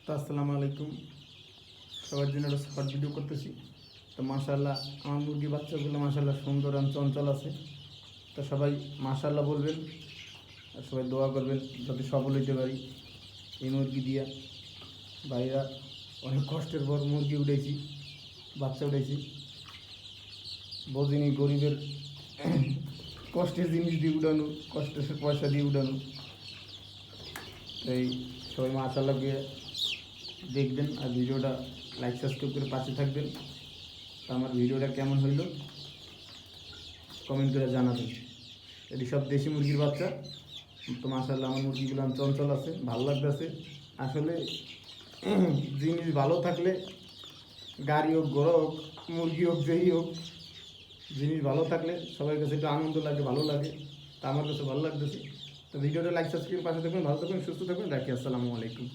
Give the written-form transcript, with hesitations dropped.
তো আসসালামু আলাইকুম। সবার জন্য একটা শর্ট ভিডিও করতেছি। তো মাশাআল্লাহ আমার মুরগি বাচ্চাগুলো মাশাআল্লাহ সুন্দর আর চঞ্চল আছে। তো সবাই মাশাআল্লাহ বলবেন আর সবাই দোয়া করবেন যাতে সফল হইতে পারি এই মুরগি দিয়া। ভাইরা অনেক কষ্টের পর মুরগি উঠেছি, বাচ্চা উঠেছি, বোঝিনি গরিবের কষ্টের জিনিস দিয়ে উঠানো, কষ্টের পয়সা দিয়ে উঠানো। তাই সবাই মাশাআল্লাহকে দেখবেন আর ভিডিওটা লাইক সাবস্ক্রাইব করে পাশে থাকবেন। তো আমার ভিডিওটা কেমন হইলো কমেন্ট করে জানাবেন। এটি সব দেশি মুরগির বাচ্চা। তো মাশাআল্লাহ আমার মুরগিগুলো চঞ্চল আছে, ভালো লাগতেছে। আসলে জিনিস ভালো থাকলে গাড়ি হোক, ঘর হোক, মুরগি হোক, যেই হোক, জিনিস ভালো থাকলে সবার কাছে একটু আনন্দ লাগে, ভালো লাগে। তা আমার কাছে ভালো লাগতেছে। তো ভিডিওটা লাইক সাবস্ক্রাইব পাশে থাকবেন, ভালো থাকবেন, সুস্থ থাকবেন। রাখি, আসসালামু আলাইকুম।